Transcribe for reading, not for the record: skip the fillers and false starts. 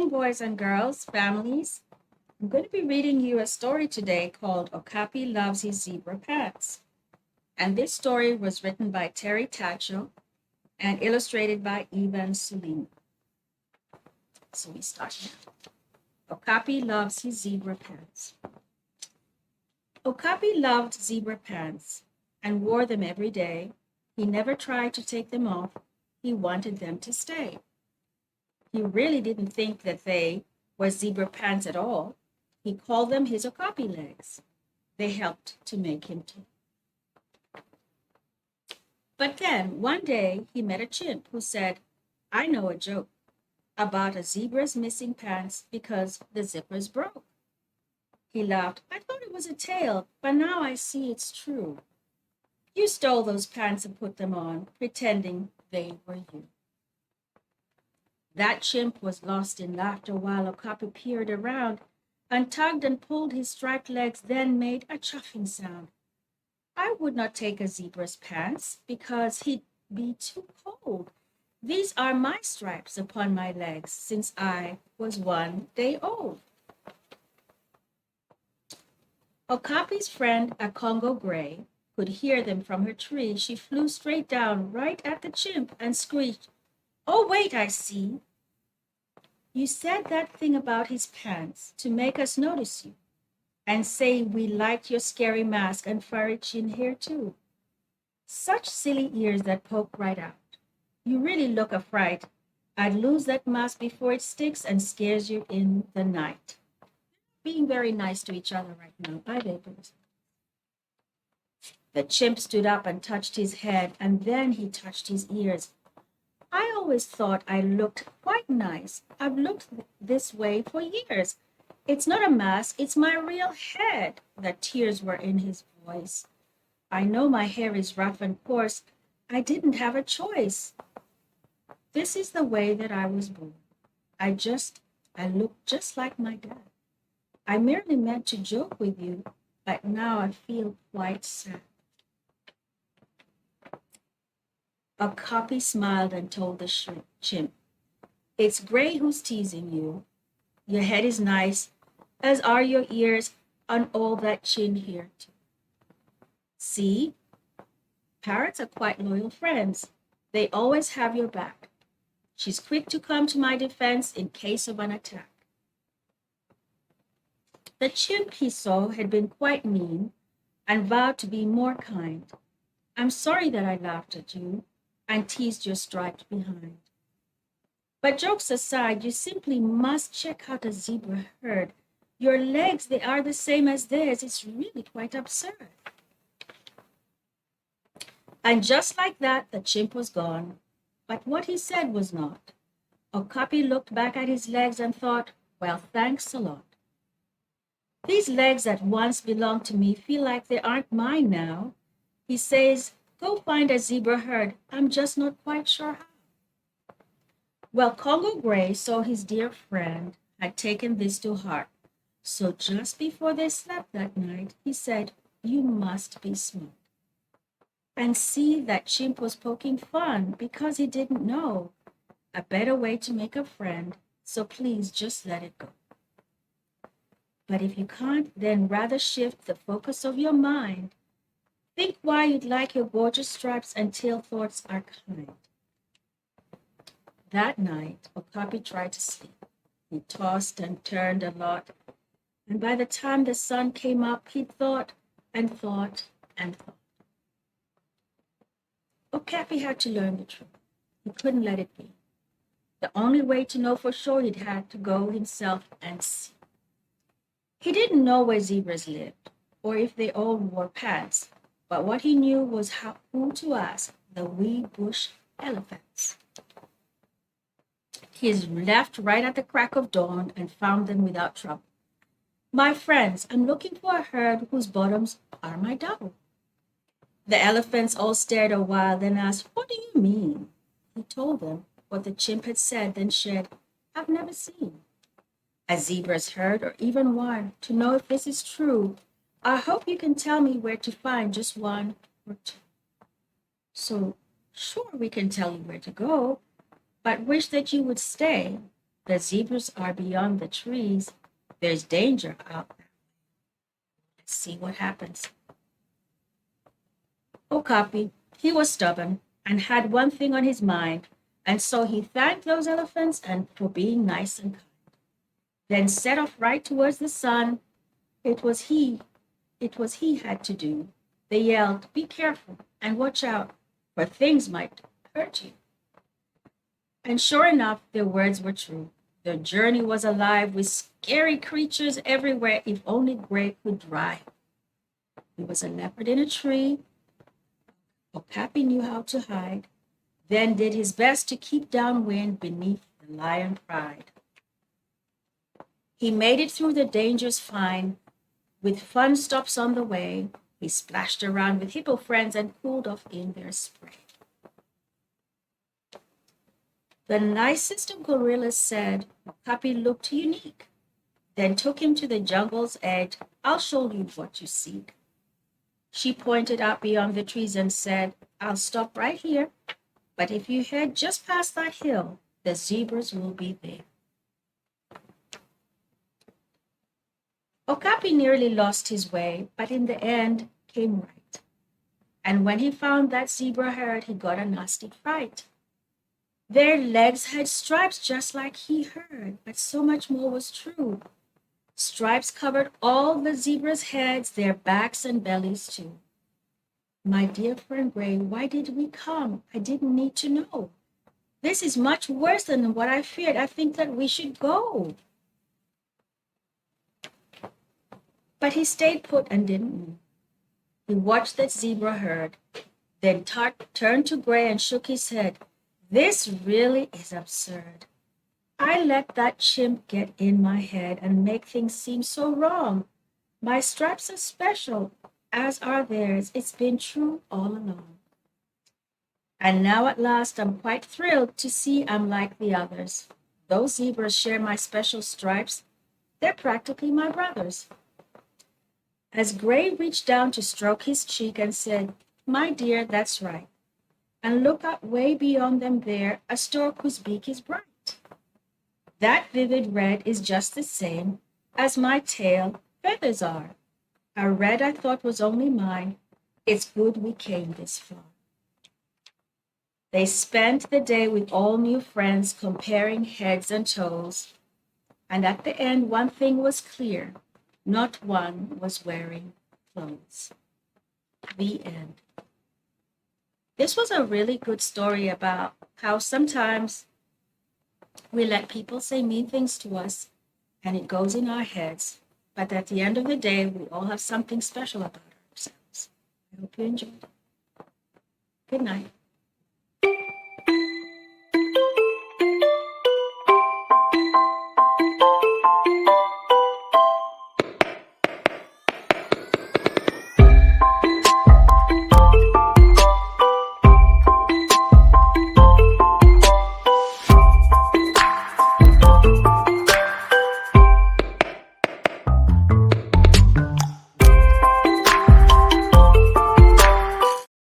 boys and girls, families. I'm going to be reading you a story today called Okapi Loves His Zebra Pants. And this story was written by Terry Tacho and illustrated by Ivan Sulin. So we start now. Okapi loves his zebra pants. Okapi loved zebra pants and wore them every day. He never tried to take them off. He wanted them to stay. He really didn't think that they were zebra pants at all. He called them his Okapi legs. They helped to make him tall. But then one day he met a chimp who said, I know a joke about a zebra's missing pants because the zippers broke. He laughed. I thought it was a tale, but now I see it's true. You stole those pants and put them on, pretending they were you. That chimp was lost in laughter while Okapi peered around and tugged and pulled his striped legs, then made a chuffing sound. I would not take a zebra's pants because he'd be too cold. These are my stripes upon my legs since I was 1 day old. Okapi's friend, a Congo gray, could hear them from her tree. She flew straight down right at the chimp and screeched, Oh, wait, I see. You said that thing about his pants to make us notice you and say we liked your scary mask and furry chin hair too. Such silly ears that poke right out. You really look a fright. I'd lose that mask before it sticks and scares you in the night. Being very nice to each other right now. Bye, babies. The chimp stood up and touched his head, and then he touched his ears. I always thought I looked quite nice. I've looked this way for years. It's not a mask, it's my real head. The tears were in his voice. I know my hair is rough and coarse. I didn't have a choice. This is the way that I was born. I look just like my dad. I merely meant to joke with you, but now I feel quite sad. Okapi smiled and told the chimp, It's Gray who's teasing you. Your head is nice, as are your ears and all that chin hair too. See, parrots are quite loyal friends. They always have your back. She's quick to come to my defense in case of an attack. The chimp he saw had been quite mean and vowed to be more kind. I'm sorry that I laughed at you and teased your striped behind. But jokes aside, you simply must check out a zebra herd. Your legs, they are the same as theirs. It's really quite absurd. And just like that, the chimp was gone. But what he said was not. Okapi looked back at his legs and thought, well, thanks a lot. These legs that once belonged to me feel like they aren't mine now. He says, go find a zebra herd. I'm just not quite sure how. Well, Congo Gray saw his dear friend had taken this to heart. So just before they slept that night, he said, you must be smart. And see, that chimp was poking fun because he didn't know a better way to make a friend. So please just let it go. But if you can't, then rather shift the focus of your mind. Think why you'd like your gorgeous stripes until thoughts are kind. That night, Okapi tried to sleep. He tossed and turned a lot, and by the time the sun came up, he thought and thought and thought. Okapi had to learn the truth. He couldn't let it be. The only way to know for sure he'd had to go himself and see. He didn't know where zebras lived, or if they all wore pants, but what he knew was who to ask, the wee bush elephants. He left right at the crack of dawn and found them without trouble. My friends, I'm looking for a herd whose bottoms are my double. The elephants all stared a while, then asked, what do you mean? He told them what the chimp had said, then said, I've never seen a zebra's herd, or even one. To know if this is true, I hope you can tell me where to find just one or two. So, sure, we can tell you where to go, but wish that you would stay. The zebras are beyond the trees. There's danger out there. Let's see what happens. Okapi, he was stubborn and had one thing on his mind, and so he thanked those elephants and for being nice and kind. Then set off right towards the sun. It was he, it was he had to do. They yelled, "Be careful and watch out, for things might hurt you." And sure enough, their words were true. Their journey was alive with scary creatures everywhere if only Gray could drive. There was a leopard in a tree. Okapi knew how to hide, then did his best to keep downwind beneath the lion pride. He made it through the dangers fine, with fun stops on the way. He splashed around with hippo friends and cooled off in their spray. The nicest of gorillas said Okapi looked unique, then took him to the jungle's edge. "I'll show you what you seek." She pointed out beyond the trees and said, "I'll stop right here, but if you head just past that hill, the zebras will be there." Okapi nearly lost his way, but in the end came right. And when he found that zebra herd, he got a nasty fright. Their legs had stripes just like he heard, but so much more was true. Stripes covered all the zebras' heads, their backs and bellies too. "My dear friend Gray, why did we come? I didn't need to know. This is much worse than what I feared. I think that we should go." But he stayed put and didn't move. He watched that zebra herd, then turned to Gray and shook his head. "This really is absurd. I let that chimp get in my head and make things seem so wrong. My stripes are special, as are theirs. It's been true all along. And now at last I'm quite thrilled to see I'm like the others. Those zebras share my special stripes. They're practically my brothers." As Gray reached down to stroke his cheek and said, "My dear, that's right. And look up way beyond them there, a stork whose beak is bright. That vivid red is just the same as my tail feathers are. A red I thought was only mine. It's good we came this far." They spent the day with all new friends, comparing heads and toes. And at the end, one thing was clear. Not one was wearing clothes. The end. This was a really good story about how sometimes we let people say mean things to us and it goes in our heads. But at the end of the day, we all have something special about ourselves. I hope you enjoyed it. Good night.